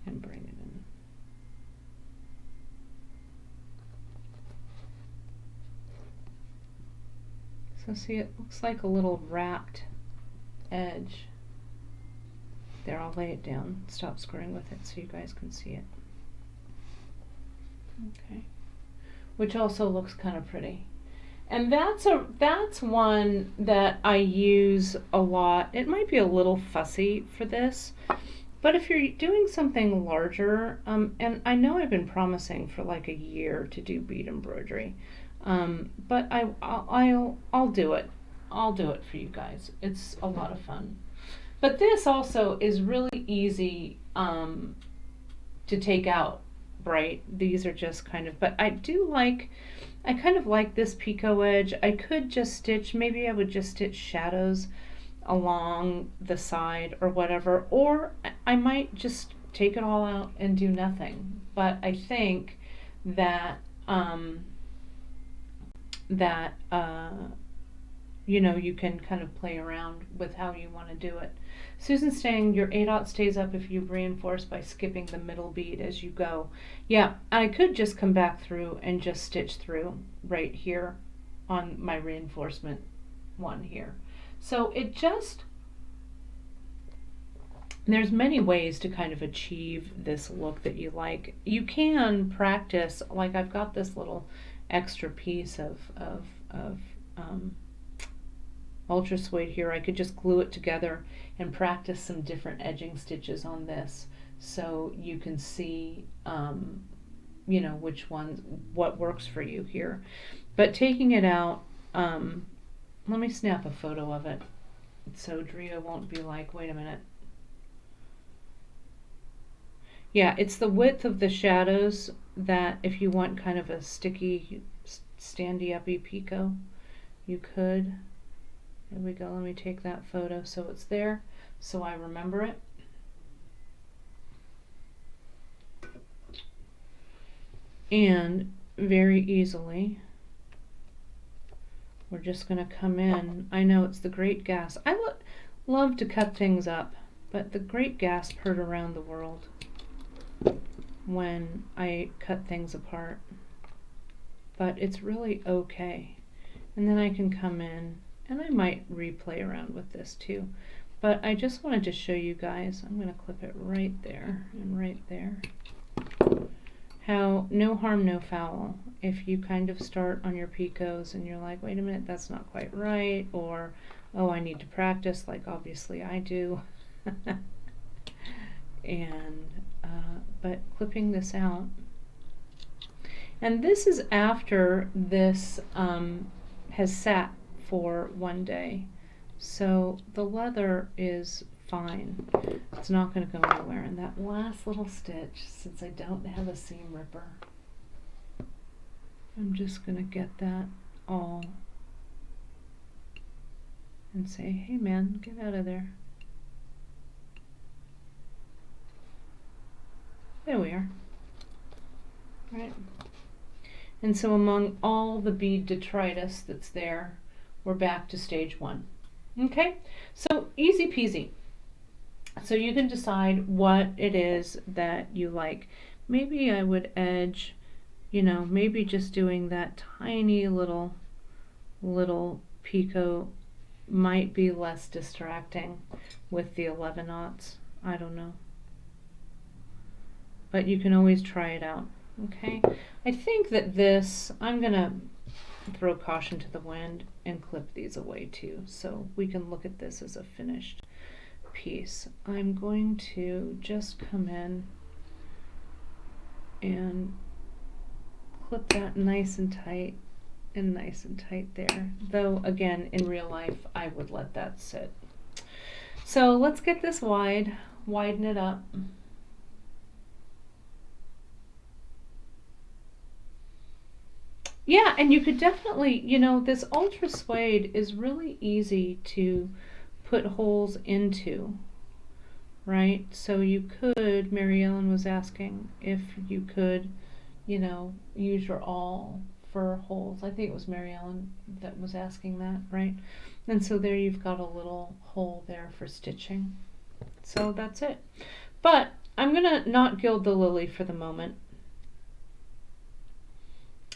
And bring it in. So see, it looks like a little wrapped edge. There, I'll lay it down, stop screwing with it so you guys can see it. Okay. Which also looks kind of pretty. And that's one that I use a lot. It might be a little fussy for this, but if you're doing something larger, and I know I've been promising for like a year to do bead embroidery, but I'll do it. I'll do it for you guys. It's a lot of fun. But this also is really easy to take out bright. These are just kind of, but I kind of like this picot edge. I could just stitch, maybe I would just stitch shadows along the side or whatever, or I might just take it all out and do nothing. But I think that you know, you can kind of play around with how you want to do it. Susan's saying your 8/0 stays up if you reinforce by skipping the middle bead as you go. Yeah, I could just come back through and just stitch through right here on my reinforcement one here. So it just, there's many ways to kind of achieve this look that you like. You can practice, like I've got this little extra piece of ultra suede here. I could just glue it together and practice some different edging stitches on this so you can see you know, which ones, what works for you here. But taking it out, let me snap a photo of it so Drea won't be like, wait a minute. Yeah, it's the width of the shadows that if you want kind of a sticky, standy-uppy picot, you could. There we go, let me take that photo so it's there, so I remember it. And very easily, we're just going to come in. I know it's the great gasp. I love to cut things up, but the great gasp heard around the world when I cut things apart. But it's really okay. And then I can come in, and I might replay around with this too. But I just wanted to show you guys, I'm going to clip it right there and right there, how no harm, no foul. If you kind of start on your picots and you're like, wait a minute, that's not quite right, or, oh, I need to practice, like obviously I do. And, but clipping this out. And this is after this has sat for one day. So the leather is fine. It's not going to go anywhere. And that last little stitch, since I don't have a seam ripper, I'm just going to get that all and say, hey man, get out of there. There we are. Right. And so among all the bead detritus that's there, we're back to stage one. Okay, so easy peasy. So you can decide what it is that you like. Maybe I would edge, you know, maybe just doing that tiny little picot might be less distracting with the 11/0. I don't know. But you can always try it out. Okay, I think that this, I'm gonna throw caution to the wind and clip these away too, so we can look at this as a finished piece. I'm going to just come in and clip that nice and tight there. Though again, in real life, I would let that sit. So let's get this widen it up. Yeah, and you could definitely, you know, this ultra suede is really easy to put holes into, right? So you could, Mary Ellen was asking if you could, you know, use your awl for holes. I think it was Mary Ellen that was asking that, right? And so there you've got a little hole there for stitching. So that's it. But I'm gonna not gild the lily for the moment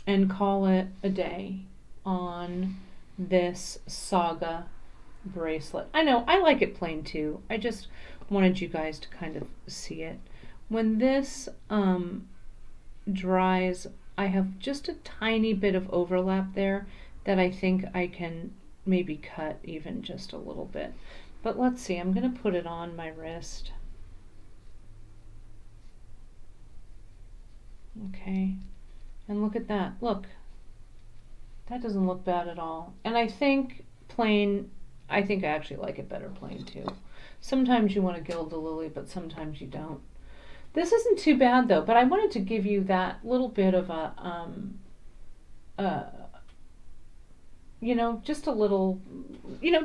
and call it a day on this Saga bracelet. I know, I like it plain too. I just wanted you guys to kind of see it. When this dries, I have just a tiny bit of overlap there that I think I can maybe cut even just a little bit. But let's see, I'm gonna put it on my wrist. Okay. And look at that. Look, that doesn't look bad at all. And I think plain, I think I actually like it better plain too. Sometimes you want to gild the lily, but sometimes you don't. This isn't too bad though, but I wanted to give you that little bit of a, uh, just a little,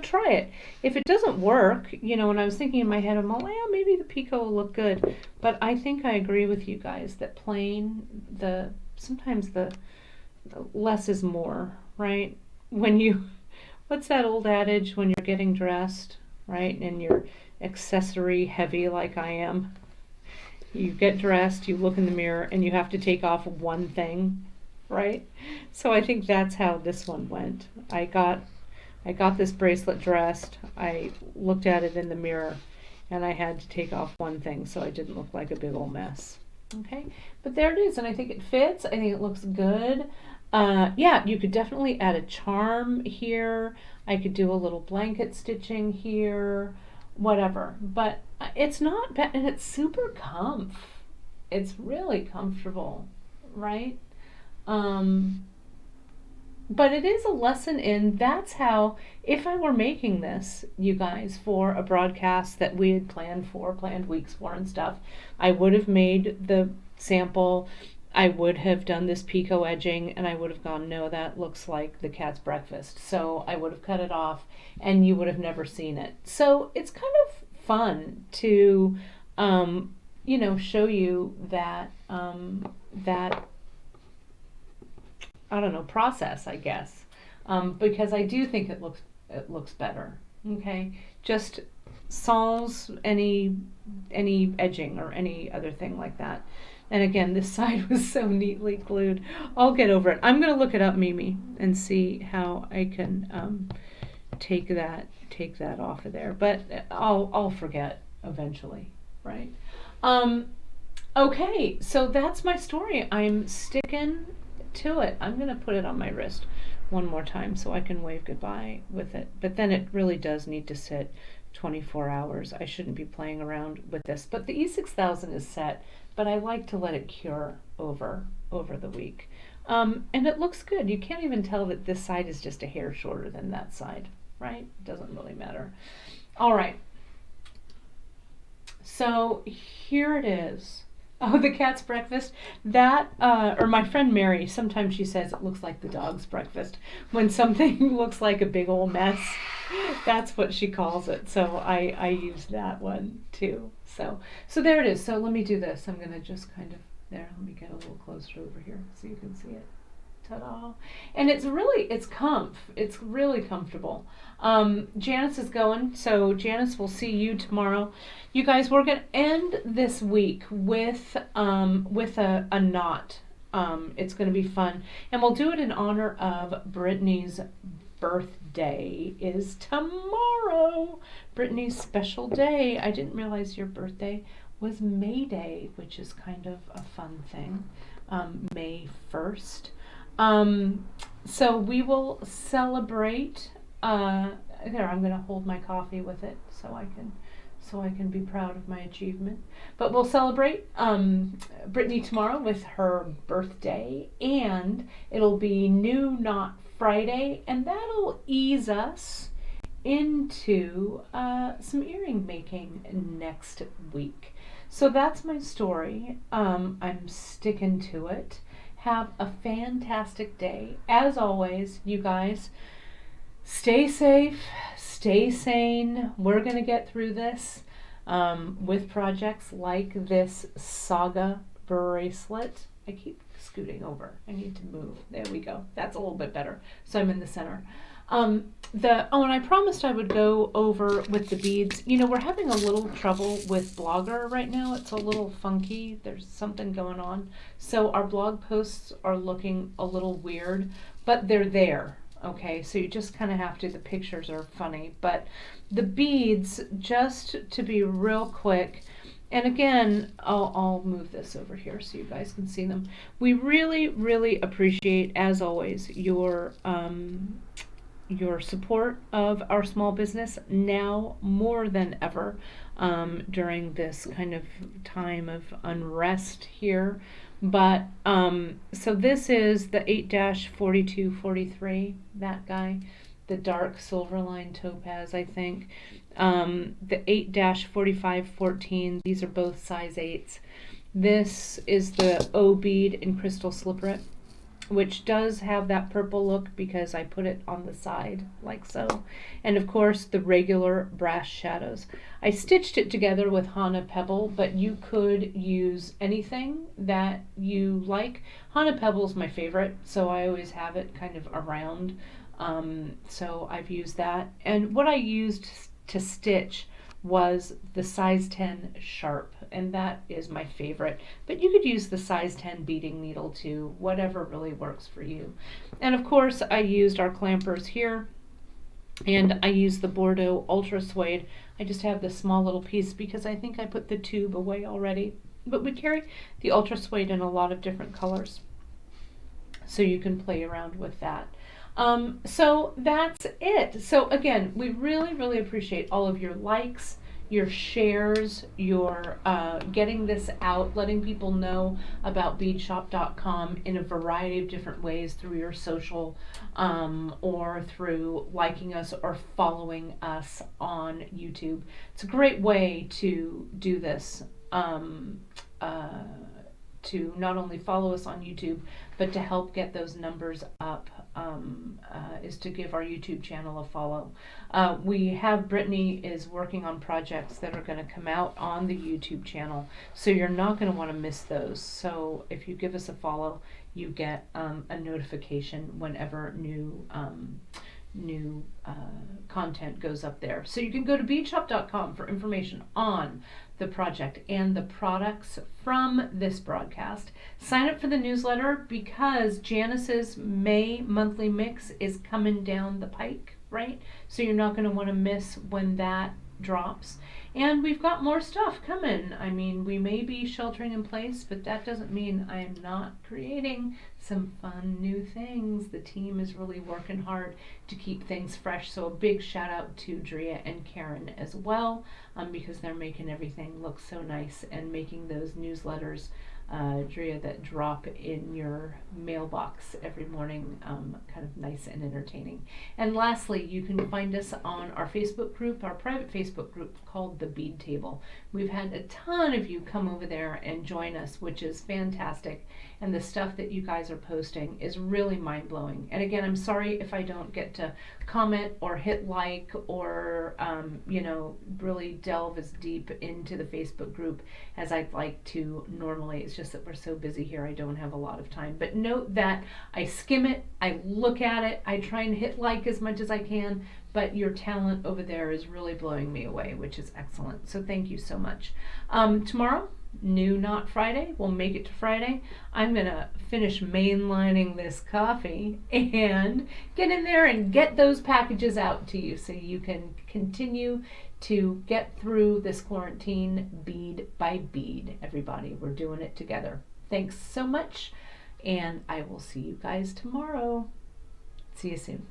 try it. If it doesn't work, when I was thinking in my head, I'm like, well, maybe the Pico will look good. But I think I agree with you guys that sometimes the less is more, right? When you, what's that old adage when you're getting dressed, right? And you're accessory heavy like I am. You get dressed, you look in the mirror, and you have to take off one thing, right? So I think that's how this one went. I got this bracelet dressed. I looked at it in the mirror, and I had to take off one thing so I didn't look like a big old mess. Okay, but there it is, and I think it fits. I think it looks good. Yeah, you could definitely add a charm here. I could do a little blanket stitching here, whatever. But it's not bad, and it's super It's really comfortable, right? Um, but it is a lesson in that's how, if I were making this, you guys, for a broadcast that we had planned weeks for and stuff, I would have made the sample. I would have done this picot edging, and I would have gone, no, that looks like the cat's breakfast. So I would have cut it off, and you would have never seen it. So it's kind of fun to, show you that I don't know, process, I guess, because I do think it looks better. Okay, just sans any edging or any other thing like that. And again, this side was so neatly glued. I'll get over it. I'm gonna look it up, Mimi, and see how I can take that off of there. But I'll forget eventually, right? Um, okay, so that's my story. I'm sticking to it. I'm going to put it on my wrist one more time so I can wave goodbye with it. But then it really does need to sit 24 hours. I shouldn't be playing around with this. But the E6000 is set, but I like to let it cure over the week. And it looks good. You can't even tell that this side is just a hair shorter than that side, right? It doesn't really matter. All right. So here it is. Oh, the cat's breakfast. That, or my friend Mary, sometimes she says it looks like the dog's breakfast. When something looks like a big old mess, that's what she calls it. So I use that one too. So there it is. So let me do this. I'm going to just kind of, there, let me get a little closer over here so you can see it. Ta-da. And it's really comfortable. Janice is going, so Janice, will see you tomorrow. You guys, we're going to end this week with a knot. It's going to be fun, and we'll do it in honor of Brittany's birthday is tomorrow. Brittany's special day. I didn't realize your birthday was May Day, which is kind of a fun thing. May 1st. So we will celebrate. There, I'm going to hold my coffee with it so I can be proud of my achievement. But we'll celebrate Brittany tomorrow with her birthday, and it'll be New Knot Friday, and that'll ease us into some earring making next week. So that's my story. I'm sticking to it. Have a fantastic day. As always, you guys, stay safe, stay sane. We're going to get through this with projects like this Saga bracelet. I keep scooting over. I need to move. There we go. That's a little bit better. So I'm in the center. And I promised I would go over with the beads. We're having a little trouble with Blogger right now. It's a little funky. There's something going on. So our blog posts are looking a little weird, but they're there. Okay, so you just kind of have to, the pictures are funny. But the beads, just to be real quick, and again, I'll move this over here so you guys can see them. We really, really appreciate, as always, your support of our small business now more than ever during this kind of time of unrest here. But so this is the 8-4243, that guy, the dark silver line topaz, I think. The 8-4514, these are both size 8s. This is the O bead in crystal slipper, which does have that purple look because I put it on the side like so. And of course the regular brass shadows. I stitched it together with Hana Pebble, but you could use anything that you like. Hana Pebble is my favorite, so I always have it kind of around. So I've used that. And what I used to stitch was the size 10 sharp, and that is my favorite. But you could use the size 10 beading needle too, whatever really works for you. And of course I used our clampers here, and I used the Bordeaux Ultra Suede. I just have this small little piece because I think I put the tube away already. But we carry the Ultra Suede in a lot of different colors, so you can play around with that. So that's it. So again, we really, really appreciate all of your likes, your shares, your getting this out, letting people know about beadshop.com in a variety of different ways through your social, or through liking us or following us on YouTube. It's a great way to do this. To not only follow us on YouTube, but to help get those numbers up, is to give our YouTube channel a follow. We have Brittany is working on projects that are going to come out on the YouTube channel, so you're not going to want to miss those. So if you give us a follow, you get a notification whenever new content goes up there. So you can go to beadshop.com for information on the project and the products from this broadcast. Sign up for the newsletter because Janice's May monthly mix is coming down the pike, right? So you're not going to want to miss when that drops. And we've got more stuff coming. I mean, we may be sheltering in place, but that doesn't mean I'm not creating some fun new things. The team is really working hard to keep things fresh. So a big shout out to Drea and Karen as well, because they're making everything look so nice and making those newsletters, Drea, that drop in your mailbox every morning, kind of nice and entertaining. And lastly, you can find us on our Facebook group, our private Facebook group called The Bead Table. We've had a ton of you come over there and join us, which is fantastic. And the stuff that you guys are posting is really mind-blowing. And again, I'm sorry if I don't get to comment or hit like or really delve as deep into the Facebook group as I'd like to normally. It's just that we're so busy here, I don't have a lot of time. But note that I skim it, I look at it, I try and hit like as much as I can, but your talent over there is really blowing me away, which is excellent. So thank you so much. Tomorrow, New Knot Friday. We'll make it to Friday. I'm going to finish mainlining this coffee and get in there and get those packages out to you so you can continue to get through this quarantine bead by bead. Everybody, we're doing it together. Thanks so much, and I will see you guys tomorrow. See you soon.